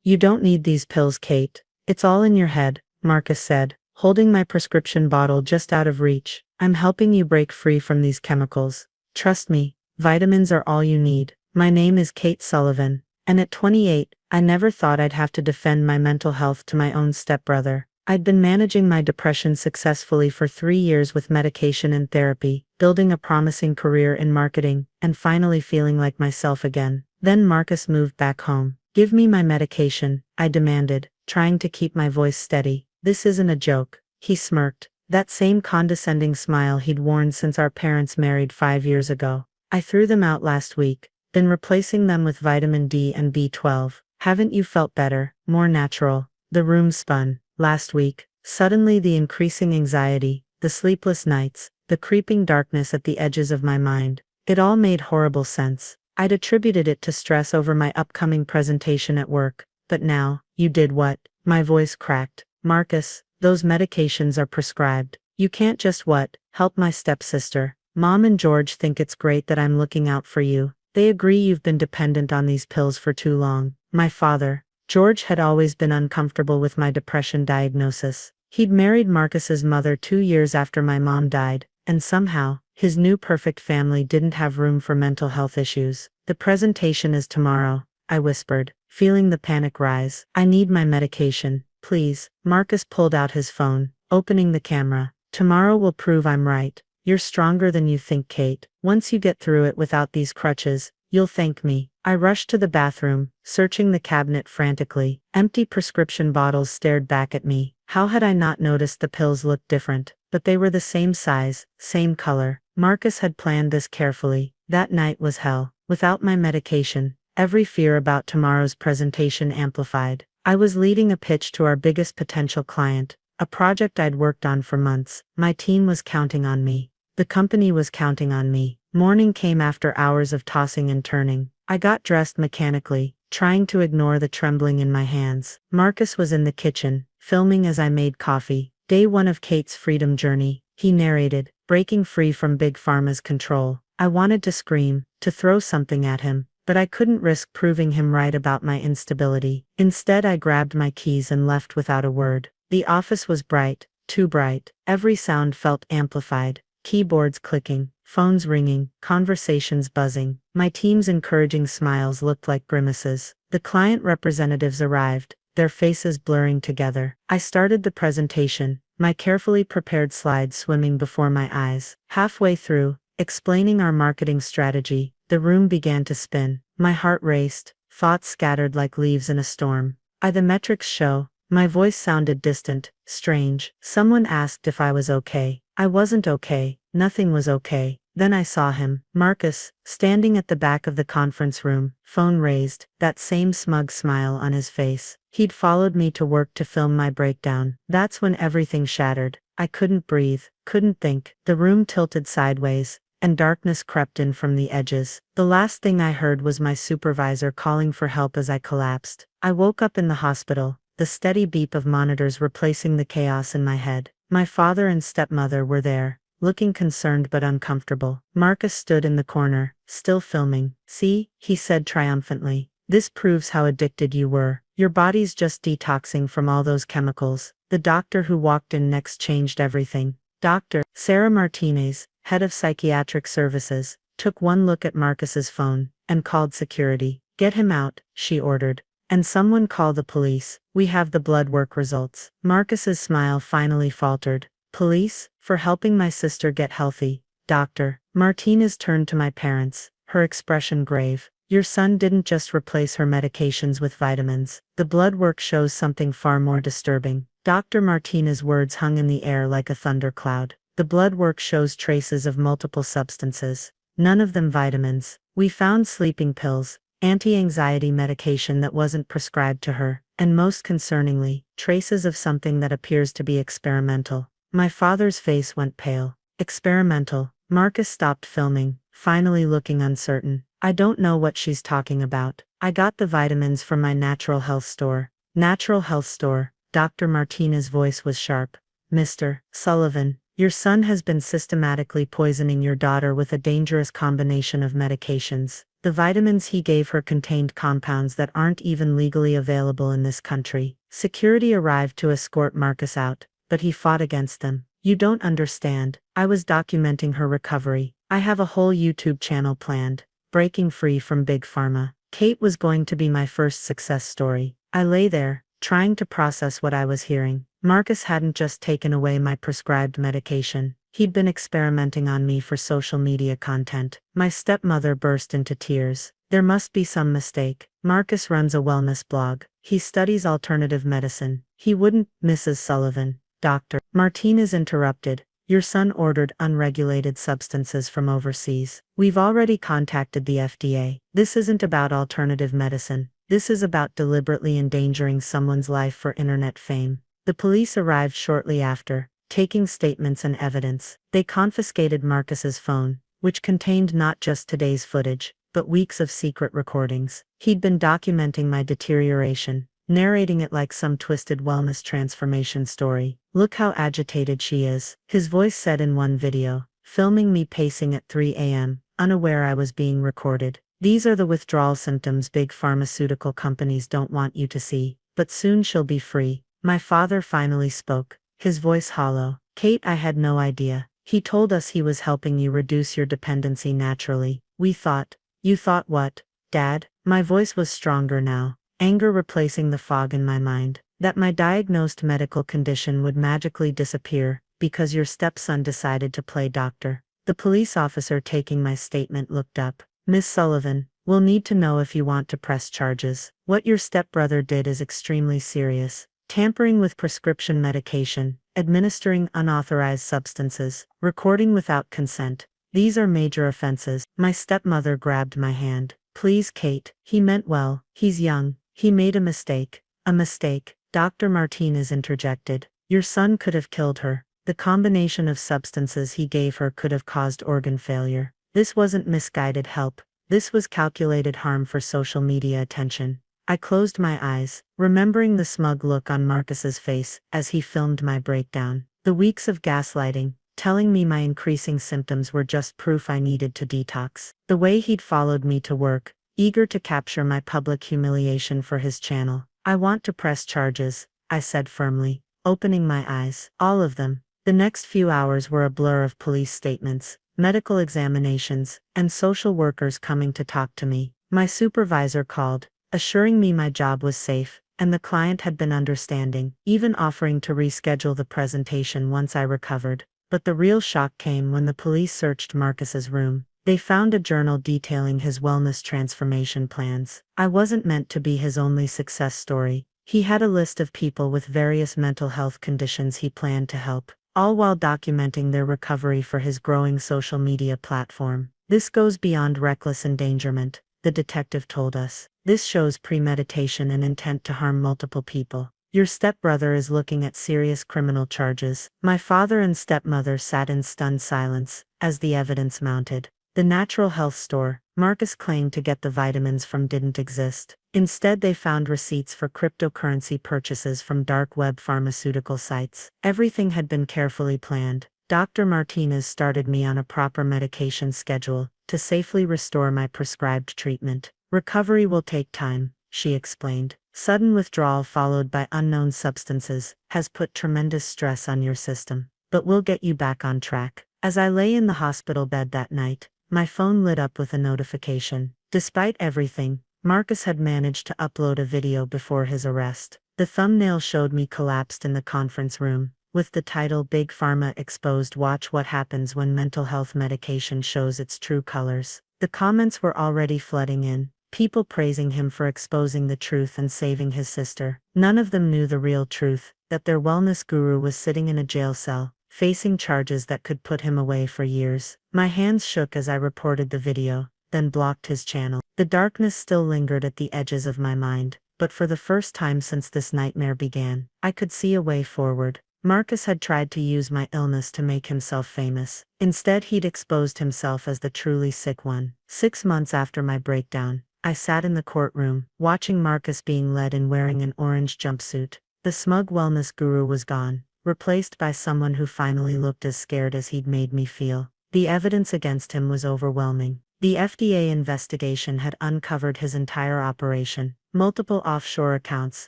You don't need these pills, Kate. It's all in your head, Marcus said, holding my prescription bottle just out of reach. I'm helping you break free from these chemicals. Trust me, vitamins are all you need. My name is Kate Sullivan, and at 28, I never thought I'd have to defend my mental health to my own stepbrother. I'd been managing my depression successfully for 3 years with medication and therapy, building a promising career in marketing, and finally feeling like myself again. Then Marcus moved back home. Give me my medication, I demanded, trying to keep my voice steady. This isn't a joke. He smirked, that same condescending smile he'd worn since our parents married 5 years ago. I threw them out last week, been replacing them with vitamin D and B12. Haven't you felt better, more natural? The room spun. Last week, suddenly the increasing anxiety, the sleepless nights, the creeping darkness at the edges of my mind. It all made horrible sense. I'd attributed it to stress over my upcoming presentation at work. But now, you did what? My voice cracked. Marcus, those medications are prescribed. You can't just help my stepsister. Mom and George think it's great that I'm looking out for you. They agree you've been dependent on these pills for too long. My father, George, had always been uncomfortable with my depression diagnosis. He'd married Marcus's mother 2 years after my mom died, and somehow, his new perfect family didn't have room for mental health issues. The presentation is tomorrow, I whispered, feeling the panic rise. I need my medication, please. Marcus pulled out his phone, opening the camera. Tomorrow will prove I'm right. You're stronger than you think, Kate. Once you get through it without these crutches, you'll thank me. I rushed to the bathroom, searching the cabinet frantically. Empty prescription bottles stared back at me. How had I not noticed the pills looked different? But they were the same size, same color. Marcus had planned this carefully. That night was hell. Without my medication, every fear about tomorrow's presentation amplified. I was leading a pitch to our biggest potential client, a project I'd worked on for months. My team was counting on me. The company was counting on me. Morning came after hours of tossing and turning. I got dressed mechanically, trying to ignore the trembling in my hands. Marcus was in the kitchen, filming as I made coffee. Day 1 of Kate's freedom journey, he narrated, breaking free from Big Pharma's control. I wanted to scream, to throw something at him, but I couldn't risk proving him right about my instability. Instead, I grabbed my keys and left without a word. The office was bright, too bright. Every sound felt amplified. Keyboards clicking, phones ringing, conversations buzzing. My team's encouraging smiles looked like grimaces. The client representatives arrived, their faces blurring together. I started the presentation, my carefully prepared slides swimming before my eyes. Halfway through, explaining our marketing strategy, the room began to spin. My heart raced, thoughts scattered like leaves in a storm. The metrics show. My voice sounded distant, strange. Someone asked if I was okay. I wasn't okay. Nothing was okay. Then I saw him, Marcus, standing at the back of the conference room, phone raised, that same smug smile on his face. He'd followed me to work to film my breakdown. That's when everything shattered. I couldn't breathe, couldn't think. The room tilted sideways, and darkness crept in from the edges. The last thing I heard was my supervisor calling for help as I collapsed. I woke up in the hospital, the steady beep of monitors replacing the chaos in my head. My father and stepmother were there, looking concerned but uncomfortable. Marcus stood in the corner, still filming. See, he said triumphantly. This proves how addicted you were. Your body's just detoxing from all those chemicals. The doctor who walked in next changed everything. Dr. Sarah Martinez, head of psychiatric services, took one look at Marcus's phone, and called security. Get him out, she ordered. And someone call the police. We have the blood work results. Marcus's smile finally faltered. Police? For helping my sister get healthy. Doctor. Martinez turned to my parents, her expression grave. Your son didn't just replace her medications with vitamins. The blood work shows something far more disturbing. Dr. Martinez's words hung in the air like a thundercloud. The blood work shows traces of multiple substances. None of them vitamins. We found sleeping pills, anti-anxiety medication that wasn't prescribed to her, and most concerningly, traces of something that appears to be experimental. My father's face went pale. Experimental. Marcus stopped filming, finally looking uncertain. I don't know what she's talking about. I got the vitamins from my natural health store. Natural health store. Dr. Martinez's voice was sharp. Mr. Sullivan, your son has been systematically poisoning your daughter with a dangerous combination of medications. The vitamins he gave her contained compounds that aren't even legally available in this country. Security arrived to escort Marcus out, but he fought against them. You don't understand. I was documenting her recovery. I have a whole YouTube channel planned. Breaking free from Big Pharma. Kate was going to be my first success story. I lay there, trying to process what I was hearing. Marcus hadn't just taken away my prescribed medication. He'd been experimenting on me for social media content. My stepmother burst into tears. There must be some mistake. Marcus runs a wellness blog. He studies alternative medicine. He wouldn't, Mrs. Sullivan. Dr. Martinez interrupted. Your son ordered unregulated substances from overseas. We've already contacted the FDA. This isn't about alternative medicine. This is about deliberately endangering someone's life for internet fame. The police arrived shortly after, taking statements and evidence. They confiscated Marcus's phone, which contained not just today's footage, but weeks of secret recordings. He'd been documenting my deterioration, narrating it like some twisted wellness transformation story. Look how agitated she is, his voice said in one video, filming me pacing at 3 a.m., unaware I was being recorded. These are the withdrawal symptoms big pharmaceutical companies don't want you to see, but soon she'll be free. My father finally spoke, his voice hollow. Kate, I had no idea. He told us he was helping you reduce your dependency naturally. We thought. You thought what, Dad? My voice was stronger now, anger replacing the fog in my mind. That my diagnosed medical condition would magically disappear, because your stepson decided to play doctor. The police officer taking my statement looked up. Miss Sullivan, we'll need to know if you want to press charges. What your stepbrother did is extremely serious. Tampering with prescription medication, administering unauthorized substances, recording without consent. These are major offenses. My stepmother grabbed my hand. Please, Kate, he meant well. He's young. He made a mistake. A mistake. Dr. Martinez interjected. Your son could have killed her. The combination of substances he gave her could have caused organ failure. This wasn't misguided help. This was calculated harm for social media attention. I closed my eyes, remembering the smug look on Marcus's face as he filmed my breakdown. The weeks of gaslighting, telling me my increasing symptoms were just proof I needed to detox. The way he'd followed me to work, eager to capture my public humiliation for his channel. I want to press charges, I said firmly, opening my eyes. All of them. The next few hours were a blur of police statements, medical examinations, and social workers coming to talk to me. My supervisor called, assuring me my job was safe, and the client had been understanding, even offering to reschedule the presentation once I recovered. But the real shock came when the police searched Marcus's room. They found a journal detailing his wellness transformation plans. I wasn't meant to be his only success story. He had a list of people with various mental health conditions he planned to help, all while documenting their recovery for his growing social media platform. This goes beyond reckless endangerment, the detective told us. This shows premeditation and intent to harm multiple people. Your stepbrother is looking at serious criminal charges. My father and stepmother sat in stunned silence as the evidence mounted. The natural health store Marcus claimed to get the vitamins from didn't exist. Instead, they found receipts for cryptocurrency purchases from dark web pharmaceutical sites. Everything had been carefully planned. Dr. Martinez started me on a proper medication schedule to safely restore my prescribed treatment. Recovery will take time, she explained. Sudden withdrawal followed by unknown substances has put tremendous stress on your system. But we'll get you back on track. As I lay in the hospital bed that night, my phone lit up with a notification. Despite everything, Marcus had managed to upload a video before his arrest. The thumbnail showed me collapsed in the conference room, with the title Big Pharma Exposed. Watch what happens when mental health medication shows its true colors. The comments were already flooding in, people praising him for exposing the truth and saving his sister. None of them knew the real truth, that their wellness guru was sitting in a jail cell, facing charges that could put him away for years. My hands shook as I reported the video, then blocked his channel. The darkness still lingered at the edges of my mind, but for the first time since this nightmare began, I could see a way forward. Marcus had tried to use my illness to make himself famous. Instead, he'd exposed himself as the truly sick one. 6 months after my breakdown, I sat in the courtroom, watching Marcus being led in wearing an orange jumpsuit. The smug wellness guru was gone, replaced by someone who finally looked as scared as he'd made me feel. The evidence against him was overwhelming. The FDA investigation had uncovered his entire operation, multiple offshore accounts,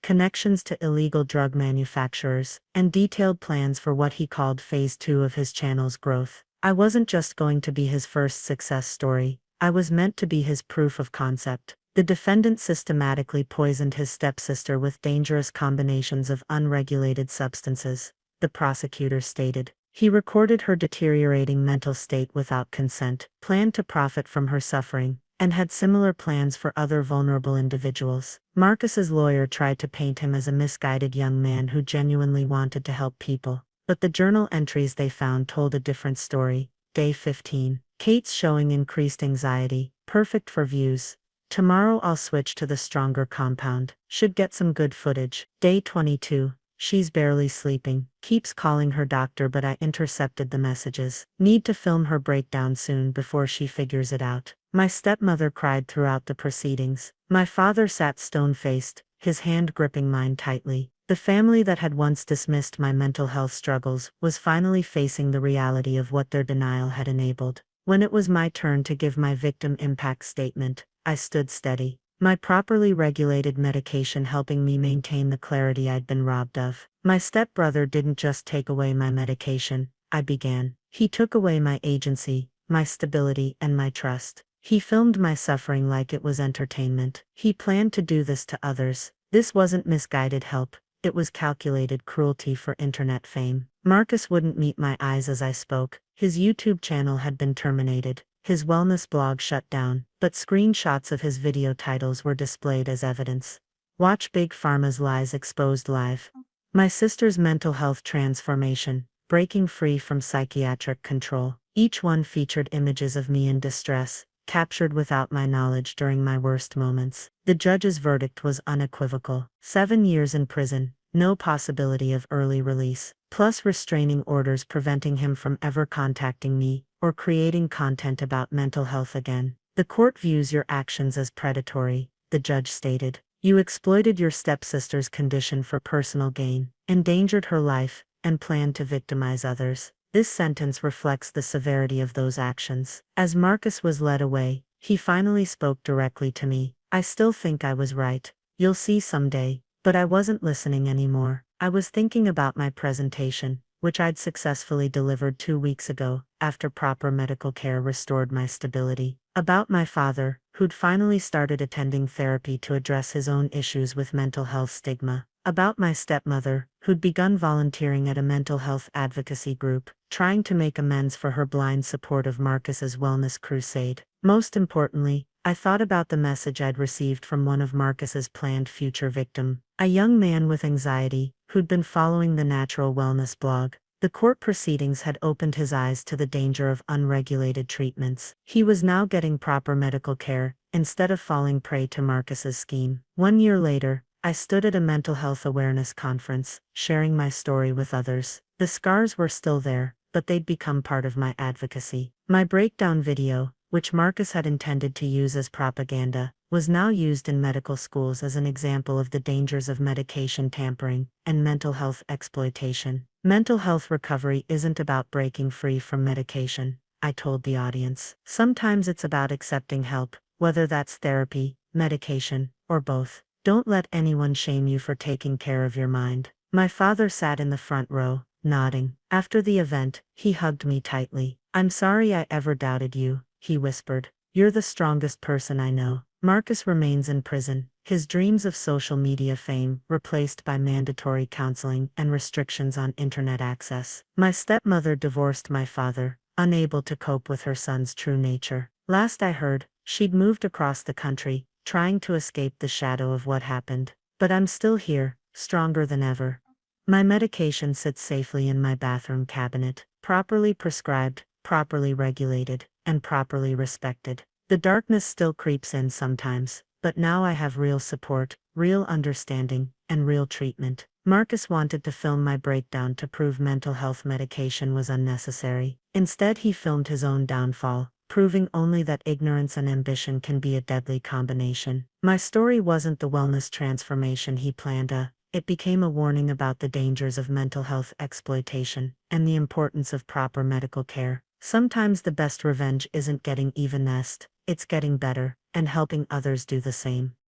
connections to illegal drug manufacturers, and detailed plans for what he called Phase 2 of his channel's growth. I wasn't just going to be his first success story, I was meant to be his proof of concept. The defendant systematically poisoned his stepsister with dangerous combinations of unregulated substances, the prosecutor stated. He recorded her deteriorating mental state without consent, planned to profit from her suffering, and had similar plans for other vulnerable individuals. Marcus's lawyer tried to paint him as a misguided young man who genuinely wanted to help people, but the journal entries they found told a different story. Day 15. Kate's showing increased anxiety, perfect for views. Tomorrow I'll switch to the stronger compound, should get some good footage. Day 22. She's barely sleeping, keeps calling her doctor but I intercepted the messages. Need to film her breakdown soon before she figures it out. My stepmother cried throughout the proceedings. My father sat stone-faced, his hand gripping mine tightly. The family that had once dismissed my mental health struggles was finally facing the reality of what their denial had enabled. When it was my turn to give my victim impact statement, I stood steady. My properly regulated medication helping me maintain the clarity I'd been robbed of. My stepbrother didn't just take away my medication, I began. He took away my agency, my stability, and my trust. He filmed my suffering like it was entertainment. He planned to do this to others. This wasn't misguided help, it was calculated cruelty for internet fame. Marcus wouldn't meet my eyes as I spoke. His YouTube channel had been terminated. His wellness blog shut down, but screenshots of his video titles were displayed as evidence. Watch Big Pharma's lies exposed live. My sister's mental health transformation, breaking free from psychiatric control. Each one featured images of me in distress, captured without my knowledge during my worst moments. The judge's verdict was unequivocal. 7 years in prison, no possibility of early release, plus restraining orders preventing him from ever contacting me or creating content about mental health again. The court views your actions as predatory, the judge stated. You exploited your stepsister's condition for personal gain, endangered her life, and planned to victimize others. This sentence reflects the severity of those actions. As Marcus was led away, he finally spoke directly to me. I still think I was right. You'll see someday. But I wasn't listening anymore. I was thinking about my presentation, which I'd successfully delivered 2 weeks ago, after proper medical care restored my stability. About my father, who'd finally started attending therapy to address his own issues with mental health stigma. About my stepmother, who'd begun volunteering at a mental health advocacy group, trying to make amends for her blind support of Marcus's wellness crusade. Most importantly, I thought about the message I'd received from one of Marcus's planned future victim, a young man with anxiety, who'd been following the natural wellness blog. The court proceedings had opened his eyes to the danger of unregulated treatments. He was now getting proper medical care, instead of falling prey to Marcus's scheme. 1 year later, I stood at a mental health awareness conference, sharing my story with others. The scars were still there, but they'd become part of my advocacy. My breakdown video, which Marcus had intended to use as propaganda, was now used in medical schools as an example of the dangers of medication tampering and mental health exploitation. Mental health recovery isn't about breaking free from medication, I told the audience. Sometimes it's about accepting help, whether that's therapy, medication, or both. Don't let anyone shame you for taking care of your mind. My father sat in the front row, nodding. After the event, he hugged me tightly. I'm sorry I ever doubted you, he whispered. You're the strongest person I know. Marcus remains in prison, his dreams of social media fame replaced by mandatory counseling and restrictions on internet access. My stepmother divorced my father, unable to cope with her son's true nature. Last I heard, she'd moved across the country, trying to escape the shadow of what happened. But I'm still here, stronger than ever. My medication sits safely in my bathroom cabinet, properly prescribed, properly regulated, and properly respected. The darkness still creeps in sometimes, but now I have real support, real understanding, and real treatment. Marcus wanted to film my breakdown to prove mental health medication was unnecessary. Instead, he filmed his own downfall, proving only that ignorance and ambition can be a deadly combination. My story wasn't the wellness transformation he planned. It became a warning about the dangers of mental health exploitation and the importance of proper medical care. Sometimes the best revenge isn't getting even, it's getting better and helping others do the same.